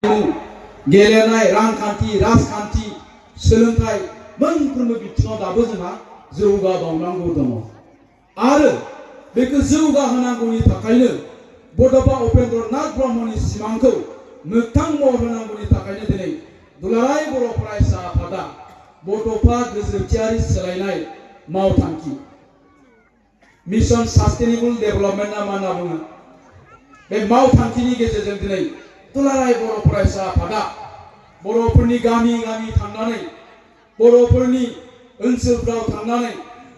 गेलेनाय रांखान्थि राजखान्थि सोलोंथाइ मोनफ्रोमबो बिथिङाव दाबो जोंहा जौगाबावनांगौ दङ आरो बेखौ जौगाहोनांगौनि थाखायनो बड'फा उपेन्द्र नाथ ब्रह्मनि सिमांखौ मोगथां महर होनांगौनि थाखायनो दिनै दुलाराय बर' फरायसा आफादा बड'फा गोजोनथियारि सोलायनाय मावथांखि मिशन सास्टेनेबल डेभेलपमेन्ट ना मा होनना बुङो बे मावथांखिनि गेजेरजों दिनै दुलाराय बर' फरायसा आफादा बर'फोरनि गामि गामि थांनानै बर'फोरनि ओनसोलफ्राव थांनानै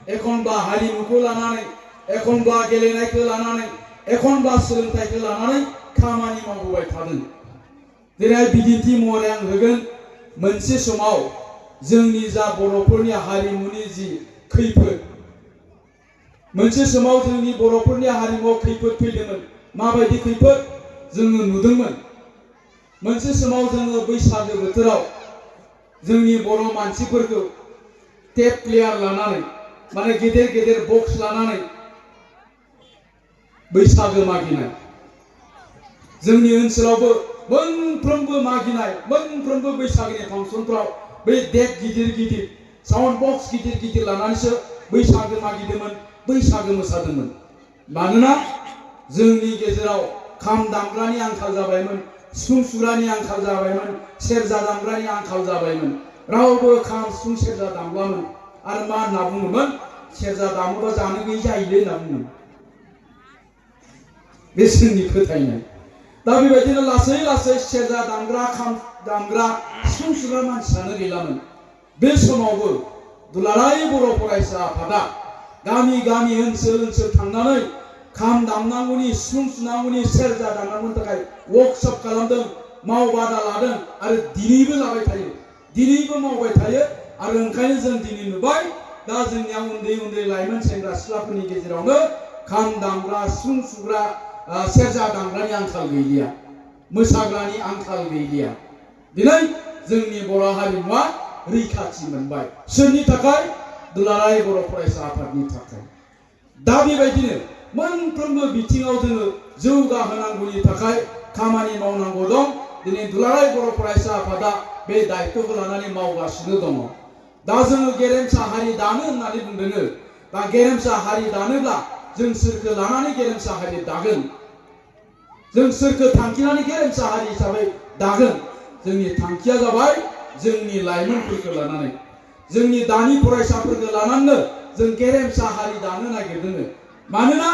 एखनबा हारिमुखौ लानानै एखनबा गेलेनायखौ लानानै एखनबा सोलोंथाइखौ लानानै खामानि मावबोबाय थादों। दिनै बिदिन्थि महरै आं होगोन मोनसे समाव जोंनि जा बर'फोरनि हारिमुनि जि खैफोद मोनसे समाव जोंनि बर'फोरनि हारिमुआव खैफोद फैदोंमोन। माबायदि खैफोद जोङो नुदोंमोन। मोनसे समाव जोङो बैसागो बोथोराव जोंनि बर' मानसिफोरखौ टेप प्लेयार लानानै माने गेदेर गेदेर बक्स लानानै बैसागो मागिनाय जोंनि ओनसोलावबो मोनफ्रोमबो मागिनाय मोनफ्रोमबो बैसागोनि फांसनफ्राव बै देक गिदिर गिदिर साउन्ड बक्स गिदिर गिदिर लानानैसो बैसागो मागिदोंमोन बैसागो मोसादोंमोन। मानोना जोंनि गेजेराव खाम दामग्रानि आंखाल जाबायमोन सिफुं सुग्रानि आंखाल जाबायमोन सेरजा दामग्रानि आंखाल जाबायमोन। रावबो खाम सिफुं सेरजा दामलामोन आरो मा होनना बुङोमोन सेरजा दामोबा जानो गैयै जाहैदो होनना बुङोमोन। बे जोंनि फोथायनाय। दा बेबायदिनो लासै लासै सेरजा दामग्रा खाम दामग्रा सिफुं सुग्रा मानसियानो गैलामोन। बे समावबो दुलाराय बर' फरायसा आफादा गामि गामि ओनसोल ओनसोल थांनानै खाम दामनांगौनि सिफुं सुनांगौनि सेरजा दामनांगौनि थाखाय वर्कशप खालामदों मावबादा लादों आरो दिनैबो लाबाय थायो दिनैबो मावबाय थायो आरो ओंखायनो जों दिनै नुबाय दा जोंनियाव उन्दै उन्दै लाइमोन सेंग्रा सिख्लाफोरनि गेजेरावनो खाम दामग्रा सिफुं सुग्रा सेरजा दामग्रानि आंखाल गैलिया मोसाग्रानि आंखाल गैलिया। दिनै जोंनि बर' हारिमुवा रैखाथि मोनबाय। सोरनि थाखाय दुलाराय बर' फरायसा आफादनि थाखाय। दा बेबायदिनो मोनफ्रोमबो बिथिङाव जोङो जौगाहोनांगौनि थाखाय खामानि मावनांगौ दं। दिनै दुलाराय बर' फरायसा आफादा बे दायित्वखौ लानानै मावगासिनो दङ। दा जोङो गेरेमसा हारि दानो होननानै बुंदों। दा गेरेमसा हारि दानोब्ला जों सोरखौ लानानै गेरेमसा हारि दागोन जों सोरखौ थांखिनानै गेरेमसा हारि हिसाबै दागोन। जोंनि थांखिया जाबाय जोंनि लाइमोनफोरखौ लानानै जोंनि दानि फरायसाफोरखौ लानानै जों गेरेमसा हारि दानो नागिरदों। मानोना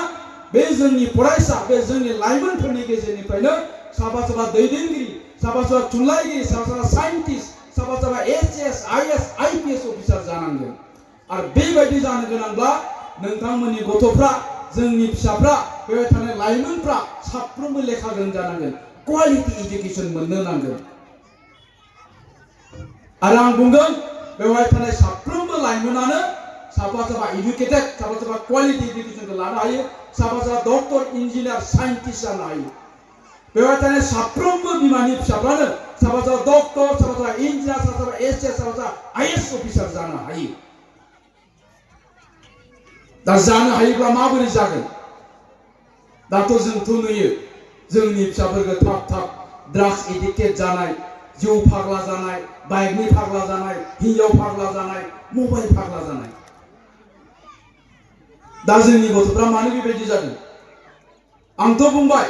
बे जोंनि फरायसा बे जोंनि लाइमोनफोरनि गेजेरनिफ्रायनो साफा साफा दैदेनगिरि साफा साफा थुनलाइगिरि साफा साफा साइन्टिस्ट साफा साफा एचएस आईएएस आईपीएस अफिसार जानांगोन। आरो बेबायदि जानो गोनांब्ला नोंथांमोननि गथ'फ्रा जोंनि फिसाफ्रा बेवहाय थानाय लाइमोनफ्रा साफ्रोमबो लेखा गोरों जानांगोन क्वालिटि एजुकेशन मोननो नांगोन। आरो आं बुंगोन बेवहाय थानाय साफ्रोमबो लाइमोनानो साफा साफा एडुकेटेड साफा साफा क्वालिटि एजुकेशनखौ लानो हायो साफा साफा डक्टर इन्जिनियार साइन्टिस्ट जानो हायो। बेवहाय थानाय साफ्रोमबो बिमानि फिसाफ्रानो साफा साफा डक्टर साफा साफा इन्जिनियार साफा साफा एचएस साफा साफा आईएएस अफिसार जानो हायो। दा जानो हायोब्ला माबोरै जागोन। दाथ' जोंथ' नुयो जोंनि फिसाफोरखौ थाब थाब ड्राग्स एडिक्टेड जानाय जौ फाग्ला जानाय बाइकनि फाग्ला जानाय हिन्जाव फाग्ला जानाय मबाइल फाग्ला जानाय। दा जोंनि गथ'फ्रा मानो बेबायदि जादों। आंथ' बुंबाय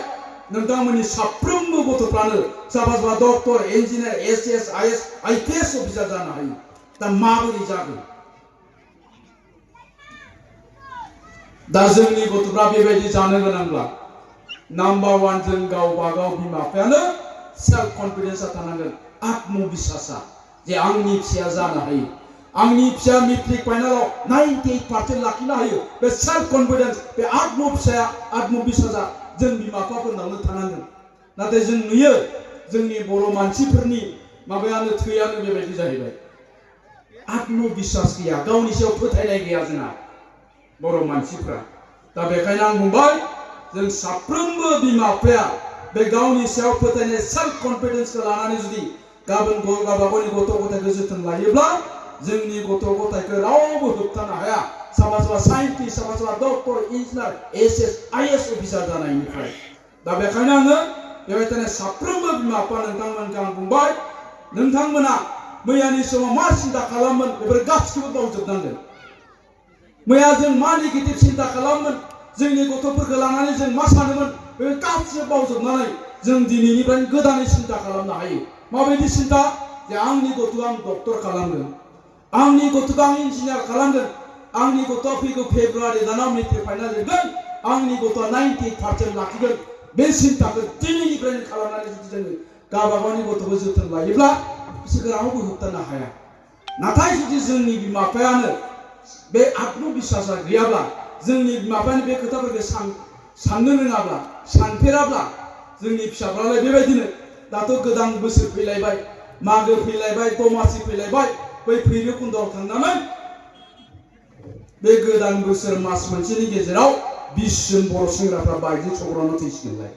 नोंथांमोननि साफ्रोमबो गथ'फ्रानो साफा साफा doctor engineer HS IAS IPS officer जानो हायो। दा माबोरै जागोन। दा जोंनि गथ'फ्रा बेबायदि जानो गोनांब्ला नाम्बार वान जों गावबा गाव बिमा बिफायानो सेल्फ कन्फिडेन्सआ थानांगोन आत्मबिश्वासा जे आंनि फिसाया जानो हायो आंनि फिसाया मेट्रिक फाइनालाव 98% लाखिनो हायो। बे सेल्फ कन्फिडेन्स बे आत्मबिश्वासा जों बिमा बिफाफोरनावनो थानांगोन। नाथाय जों नुयो जोंनि बर' मानसिफोरनि माबायानो थैयानो बेबायदि जाहैबाय आत्मबिश्वास गैया गावनि सायाव फोथायनाय गैया जोंहा बर' मानसिफ्रा। दा बेखायनो आं बुंबाय जों साफ्रोमबो बिमा बिफाया बे गावनि सायाव फोथायनाय सेल्फ कन्फिडेन्सखौ लानानै जुदि गाबोन गावबा गावनि गथ' गथायखौ जोथोन लायोब्ला जोंनि गथ' गथायखौ रावबो होबथानो हाया। साफा साफा साइन्टिस्ट साफा साफा doctor engineer HS IAS officer जानायनिफ्राय। दा बेखायनो आङो बेबायदिनो साफ्रोमबो बिमा बिफा नोंथांमोनखौ आं बुंबाय नोंथांमोना मैयानि समाव मा सिन्था खालामोन बेफोर गासिखौबो बावजोबनांगोन मैया जों मा नेगेटिभ सिन्था खालामोन जोंनि गथ'फोरखौ लानानै जों मा सानोमोन बे गासिबो बावजोबनानै जों दिनैनिफ्राय गोदानै सिन्ता खालामनो हायो माबायदि सिन्ता जे आंनि गथ'खौ आं डक्टर खालामगोन आंनि गथ'खौ आं इन्जिनियार खालामगोन आंनि गथ'आ फैगौ फेब्रुवारि दानाव मेट्रिक फाइनाल लिरगोन आंनि गथ'आ 90% लाखिगोन बे सिन्ताखौ दिनैनिफ्रायनो खालामनानै जुदि जोङो गावबा गावनि गथ'खौ जोथोन लायोब्ला बिसोरखौ रावबो होबथानो हाया नाथाय जुदि जोंनि बिमा बिफायानो बे आत्मबिश्वासा गैयाब्ला जोंनि बिमा बिफानि बे खोथाफोरखौ साननो रोङाब्ला सानफेराब्ला जोंनि फिसाफ्रालाय बेबायदिनो दाथ' गोदान बोसोर फैलायबाय मागो फैलायबाय दमासि फैलायबाय बै भैरबकुन्दआव थांनानै बे गोदान बोसोर मास मोनसेनि गेजेराव 20 जन बर' सेंग्राफ्रा बाइकजों सौग्रावना थैसिगोनलाय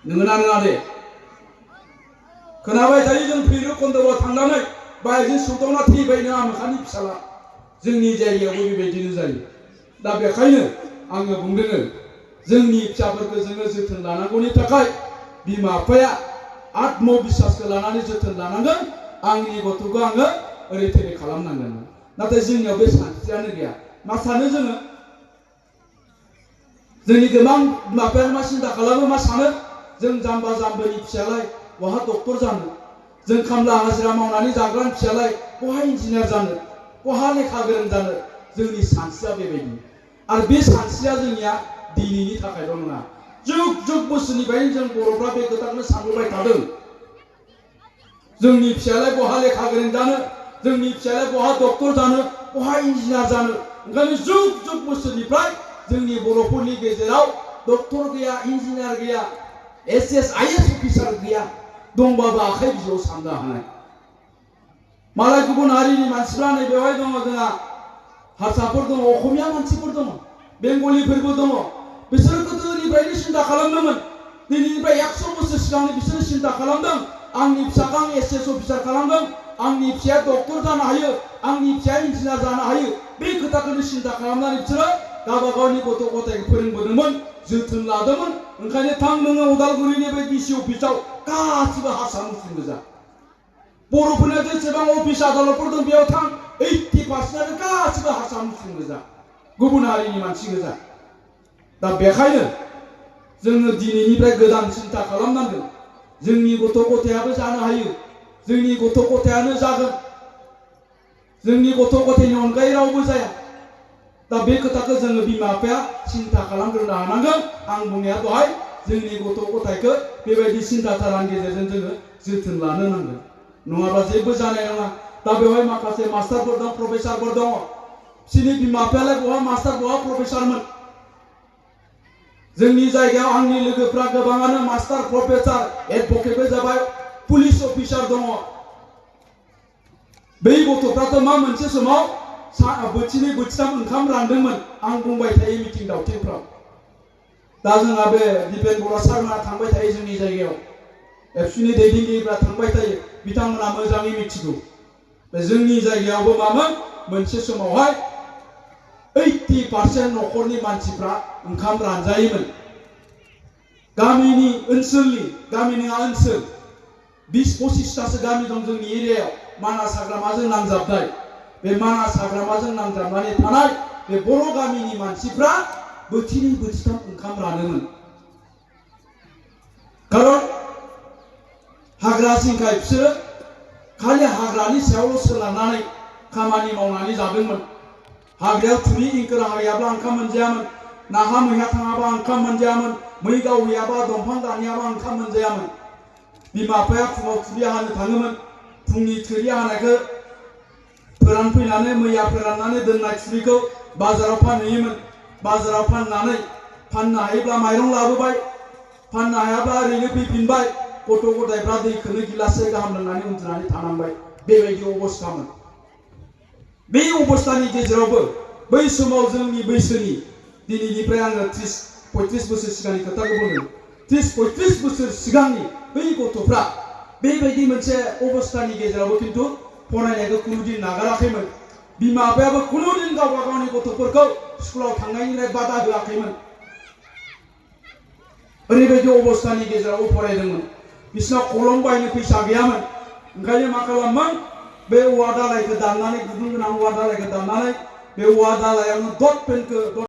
नोंगोना नङा दे खोनाबाय थायो जों भैरबकुन्दआव थांनानै बाइकजों सौदावना थैबायनो आमोखानि फिसाला जोंनि जायगायावबो बेबायदिनो जायो दा बेखायनो आङो बुंदों जोंनि फिसाफोरखौ जोङो जोथोन लानांगौनि थाखाय बिमा बिफाया आत्मबिश्वासखौ लानानै जोथोन लानांगोन आंनि गथ'खौ आङो ओरै थोरै खालामनांगोन नाथाय जोंनियाव बे सानस्रियानो गैया मा सानो जोङो जोंनि गोबां बिमा बिफाया मा सिन्ता खालामो मा सानो जों जाम्बा जाम्बिनि फिसालाय बहा डक्टर जानो जों खामला हाजिरा मावनानै जाग्रा फिसालाय बहा इन्जिनियार जानो बहा लेखा गोरों जानो जोंनि सानस्रिया बेबायदि आरो बे सानस्रिया जोंनिया दिनैनि थाखायल' नङा जुग जुग बोसोरनिफ्रायनो जों बर'फ्रा बे खोथाखौनो सानबोबाय थादों जोंनि फिसालाय बहा लेखा गोरों जानो जोंनि फिसालाय बहा डक्टर जानो बहा इन्जिनियार जानो ओंखायनो जुग जुग बोसोरनिफ्राय जोंनि बर'फोरनि गेजेराव डक्टर गैया इन्जिनियार गैया एसएस आईएएस अफिसार गैया दंबाबो आखाइ बिजौआव साननो हानाय मालाय गुबुन हारिनि मानसिफ्रा नै बेवहाय दङ जोंहा हारसाफोर दङ असमिया मानसिफोर दङ बेंगलिफोरबो दङ बिसोरो गोदोनिफ्रायनो सिन्ता खालामदोंमोन दिनैनिफ्राय 100 बोसोर सिगांनि बिसोरो सिन्ता खालामदों आंनि फिसाखौ आं एसएस अफिसार खालामदों आंनि फिसाया डक्टर जानो हायो आंनि फिसाया इन्जिनियार जानो हायो बे खोथाखौनो सिन्ता खालामनानै बिसोरो गावबा गावनि गथ' गथायखौ फोरोंबोदोंमोन जोथोन लादोंमोन ओंखायनो थां नोङो उदालगुरिनि बे डिसि अफिसाव गासिबो हारसा मुस्लिम गोजा बर'फोरना जेसेबां अफिस आदालतफोर दं बेयाव थां 80% गासिबो हारसा मुस्लिम गोजा गुबुन हारिनि मानसि गोजा दा बेखायनो जोङो दिनैनिफ्राय गोदान सिन्ता खालामनांगोन जोंनि गथ' गथायाबो जानो हायो जोंनि गथ' गथायानो जागोन जोंनि गथ' गथायनि अनगायै रावबो जाया दा बे खोथाखौ जोङो बिमा बिफाया सिन्ता खालामग्रोनो हानांगोन आं बुंनाया दहाय जोंनि गथ' गथायखौ बेबायदि सिन्ताधारानि गेजेरजों जोङो जोथोन लानो नांगोन नङाब्ला जेबो जानाय नङा दा बेवहाय माखासे मास्टारफोर दं प्रफेसारफोर दङ बिसोरनि बिमा बिफायालाय बहा मास्टार बहा प्रफेसारमोन जोंनि जायगायाव आंनि लोगोफ्रा गोबाङानो मास्टार प्रफेसार एडभकेटबो जाबाय पुलिस अफिसार दङ बै गथ'फ्राथ' मा मोनसे समाव बोथिनै बोथिथाम ओंखाम रानदोंमोन आं बुंबाय थायो मिटिं दावथिंफ्राव दा जोंहा बे दिपेन बर' सारमोना थांबाय थायो जोंनि जायगायाव एबसुनि दैदेनगिरिफ्रा थांबाय थायो बिथांमोना मोजाङै मिथिगौ बे जोंनि जायगायावबो मामोन मोनसे समावहाय 80% न'खरनि मानसिफ्रा ओंखाम रानजायोमोन गामिनि ओनसोलनि गामि नङा ओनसोल 20-25तासो गामि दं जोंनि एरियायाव मानास हाग्रामाजों नांजाबनाय बे मानास हाग्रामाजों नांजाबनानै थानाय बे बर' गामिनि मानसिफ्रा बोथिनै बोथिथाम ओंखाम रानोमोन खारन हाग्रा जिंखाय बिसोरो खालि हाग्रानि सायावल' सोनारनानै खामानि मावनानै जादोंमोन हाग्रायाव थुरि इंखोर हायाब्ला ओंखाम मोनजायामोन नाहा मैहा थाङाबा ओंखाम मोनजायामोन मै गावहैयाबा दंफां दानहैयाबा ओंखाम मोनजायामोन बिमा बिफाया फुङाव थुरि हानो थाङोमोन फुंनि थुरि हानायखौ फोरानफैनानै मैया फोराननानै दोननाय थुरिखौ बाजाराव फानहैयोमोन बाजाराव फाननानै फाननो हायोब्ला माइरं लाबोबाय फाननो हायाब्ला ओरैनो फैफिनबाय गथ' गथायफ्रा दैखौनो गिलाससे गाहाम लोंनानै उन्दुनानै थानांबाय बेबायदि अबस्थामोन बे अबस्थानि गेजेरावबो बै समाव जोंनि बैसोनि दिनैनिफ्राय आङो 30-35 बोसोर सिगांनि खोथाखौ बुंदों 30-35 बोसोर सिगांनि बै गथ'फ्रा बेबायदि मोनसे अबस्थानि गेजेरावबो खिन्थु फरायनायखौ कुनुदिन नागाराखैमोन बिमा बिफायाबो कुनुदिन गावबा गावनि गथ'फोरखौ स्कुलाव थांनायनिफ्राय बादा होआखैमोन ओरैबायदि अबस्थानि गेजेराव फरायदोंमोन बिसिना कलम बायनो फैसा गैयामोन ओंखायनो मा खालामोन बे औवा दालायखौ दाननानै गुदुं गोनां औवा दालायखौ दाननानै बे औवा दालायावनो दट पेनखौ